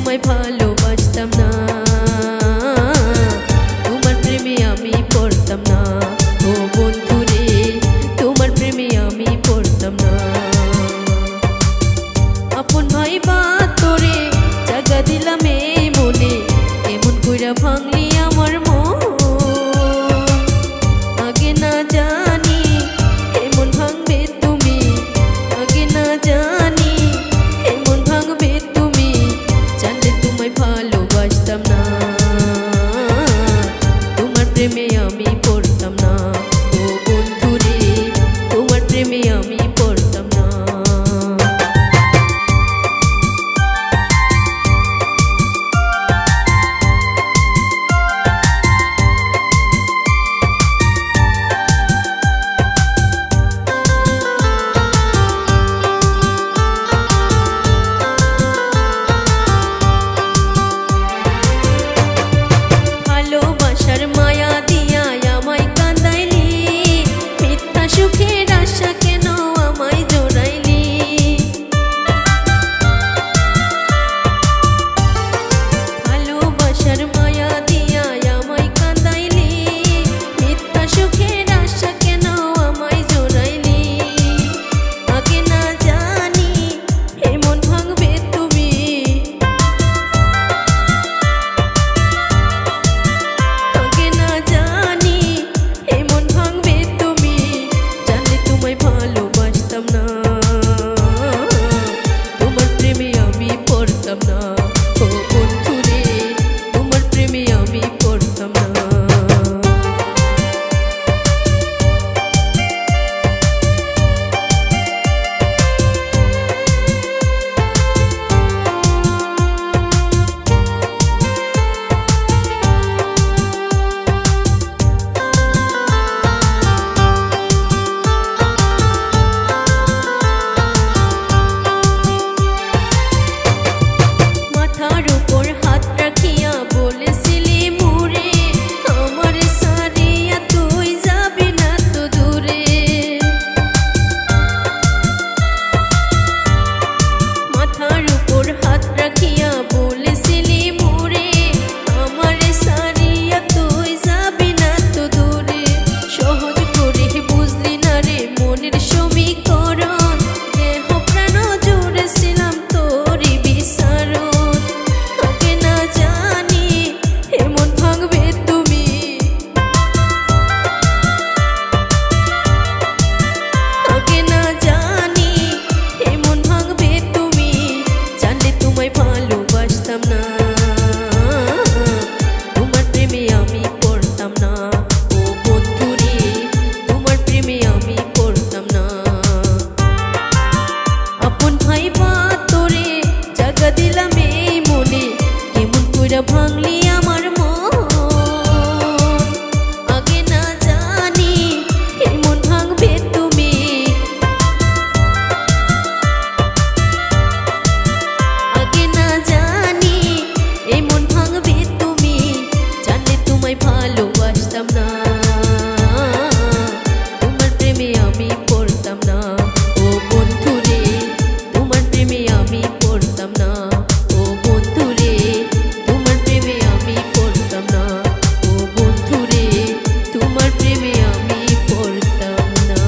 তোমায় ভালোবাসতাম না, তোমার প্রেমে আমি পড়তাম না। ও বন্ধুরে তোমার প্রেমে আমি পড়তাম না। আপন ভাই বা তোরে জায়গা দিলাম এই মনে, এমন কইরা ভাঙলি আমার মন। আগে না জানি এমন ভাঙবে তুমি, আগে না জানি এমন ভাঙবে তুমি, জানলে তোমায় ভালোবাসতাম না, তোমার প্রেমে আমি পড়তাম না। ও বন্ধুরে তোমার প্রেমে আমি পড়তাম না। ভালোবাসার মায়া দিয়া আমায় কাঁদাইলি, মিথ্যা সুখের আশা কেন আমায় জড়াইলি। ভালোবাসার মায়া দিয়া আমায় কাঁদাইলি, মিথ্যা সুখের আশা কেন আমায় জড়াইলি। আগে না জানি এমন ভাঙবে তুমি, আগে না জানি এমন ভাঙবে তুমি, জানলে তোমায় ভালোবাসতাম না, তোমার প্রেমে আমি পড়তাম না। ও বন্ধুরে তোমার প্রেমে আমি পড়তাম না। মাথার উপর হাত রাখিয়া বলেছিলি মুরে, আমার সারিয়া তুই যাবি না তো দূরে। মাথার উপর হাত রাখিয়া বলেছিলি মুরে, আমার সারিয়া তুই যাবি না তো দূরে। সহজ করে বুঝলি না রে মনের সমীকরণ, দেহ প্রাণ জুড়েছিলাম তোরই বিসারণ। আগে না জানি এমন ভাঙবে তুমি, আগে না জানি এমন ভাঙবে তুমি, জানলে তোমায় ভালোবাসতাম না, তোমার প্রেমে আমি পড়তাম না। ও বন্ধুরে তোমার প্রেমে আমি পড়তাম না। আপন ভাই বা তোরে জায়গা দিলাম এই মনে, কেমন কইরা ভাঙলি আমার মন। আগে না জানি এমন ভাঙবে তুমি, আগে না জানি এমন ভাঙবে তুমি, জানলে তোমায় ভালোবাসতাম না, তোমার প্রেমে আমি পড়তাম না। ও বন্ধুরে তোমার প্রেমে আমি পড়তাম না। ও বন্ধুরে তোমার প্রেমে আমি পড়তাম না। ও বন্ধুরে তোমার প্রেমে আমি পড়তাম না।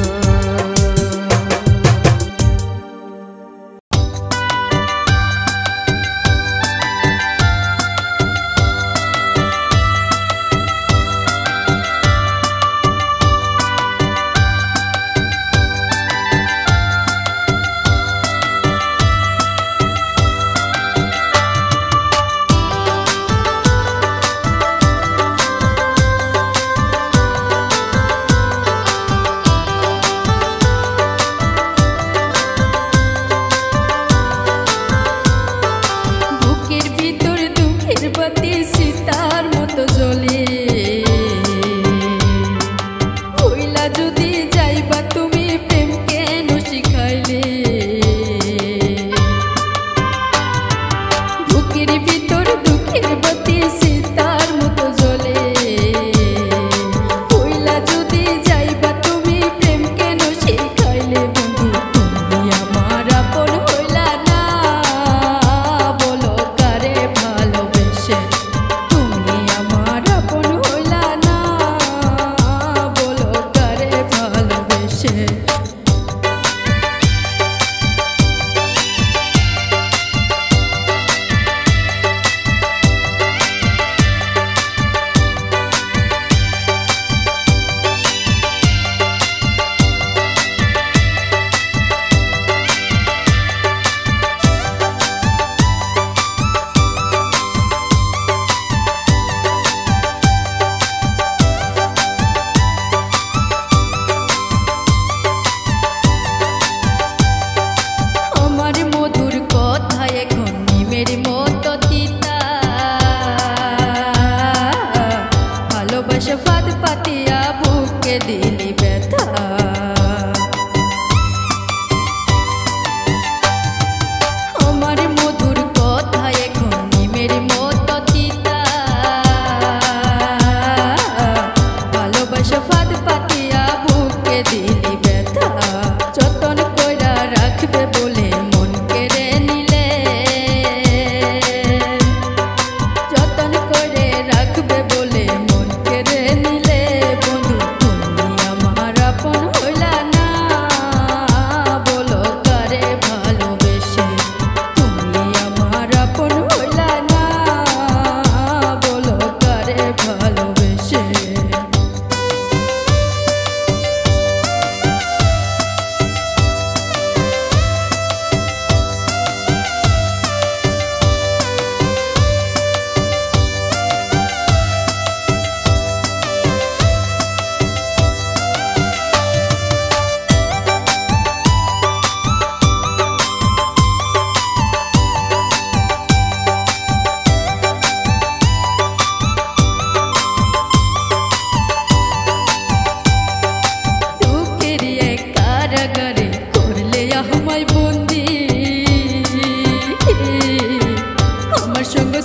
বুকের ভিতর দুঃখের বাতি সীতার মতো জ্বলে, হইলা যদি যাইবা তুমি প্রেম কেন শিখাইলে। বুকের ভিতর দুঃখের বাতি সীতার মতো জ্বলে, হইলা যদি যাইবা তুমি প্রেম কেন শিখাইলে। বন্ধু তুমি আমার আপন হইলা না, বলো কারে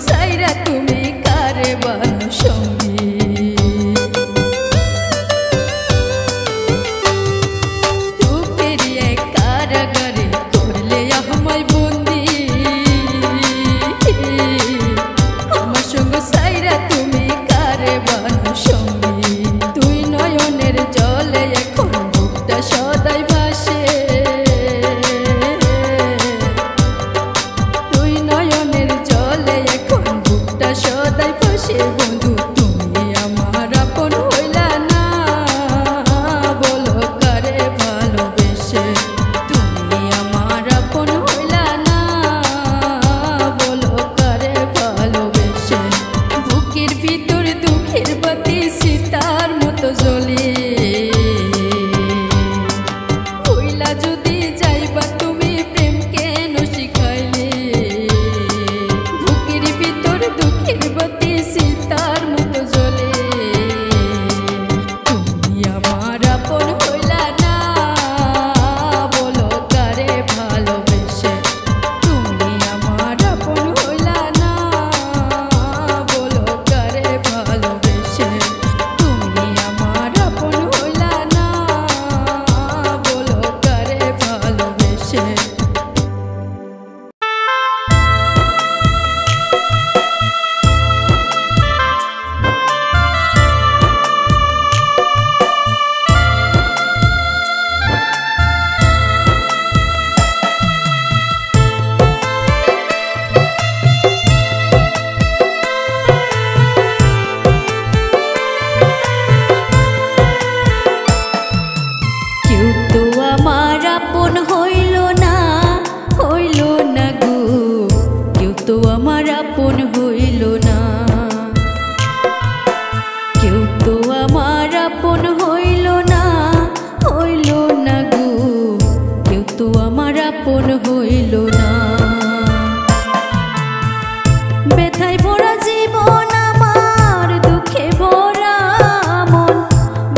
সাইরা তুমি কারে বানো সঙ্গী। দুঃখের এক কারাগারে করলে আমায় বন্দি, আমার সঙ্গ সাইরা তুমি কারে বানো সঙ্গী। তুই নয়নের জলে এখন বুকটা সদাই ভাসে, তুই নয়নের জলে এখন বুকটা সদাই ভাসে। বন্ধু তুমি আমার আপন হইলা না, বলো কারে ভালোবেসে। তুমি আমার আপন হইলা না, বলো কারে ভালোবেসে। বুকের ভিতর দুঃখের বাতি সীতার মতো জ্বলে, হইলা যদি যাইবা তুমি প্রেম কেন শিখাইলে। বুকের ভিতর দুঃখের বাতি সীতার মতো জ্বলে, তুমি আমার আপন হইলা না, বলো কারে ভালোবেসে। তুমি আমার আপন হইলা না, বলো কারে ভালোবেসে। তুমি আমার আপন হইলা না, বলো কারে ভালোবেসে। কেউ তো আমার আপন হইল না, হইল না গো। কেউ তো আমার আপন হইল না, কেউ তো আমার আপন হইল না, হইল না গো। কেউ তো আমার আপন হইল না। ব্যথায় ভরা জীবন আমার, দুঃখে ভরা মন।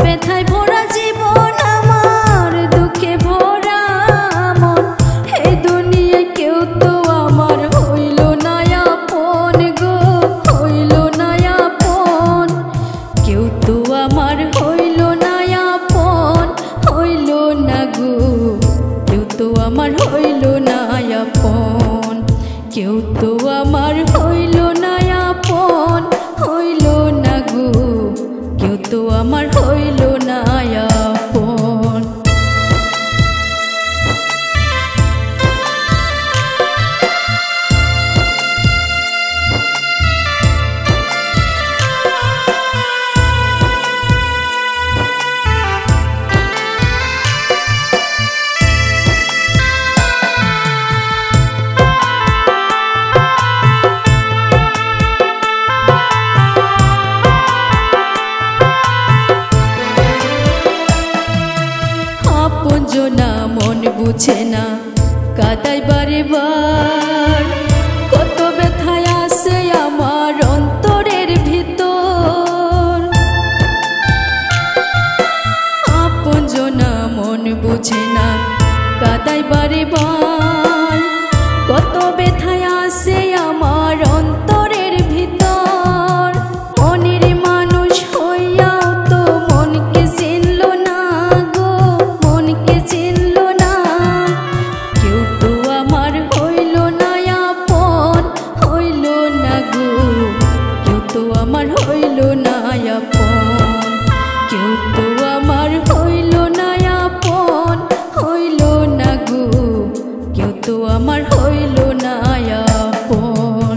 ব্যথায় ভরা জীবন আমার, দুঃখে ভরা মন। এই দুনিয়ায় কেউ তো আমার হইল না আপন গো, হইল না আপন। কেউ তো আমার হইল না আপন, হইল না গো। কেউ তো আমার হইল না আপন, কেউ তো আমার হইল না আপন, হইল না গো। কেউ তো আমার হইল না আপন। আপনজনা মন বুঝে না, কাদাই বারে বার। কত ব্যথায় আসে আমার অন্তরের ভিতর। আপনজনা মন বুঝে না, কাদাই বারে বার। কত ব্যথায় আসে আমার অন্তরের ভিতর। মনের মানুষ হইয়াও তো মনকে চিনল না গো, মনকে চিনল না। কেউ তো আমার হইল না আপন, হইল না গো। কেউ তো আমার হইল না আপন, কেউ তো আমার হইল না আপন, হইল না গো। কেউ তো আমার হইল না আপন।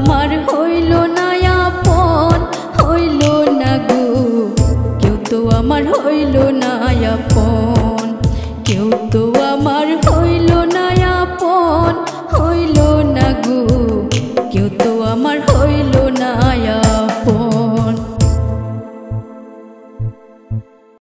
আমার হইল না আপন, হইল না গো, কেউ তো আমার হইল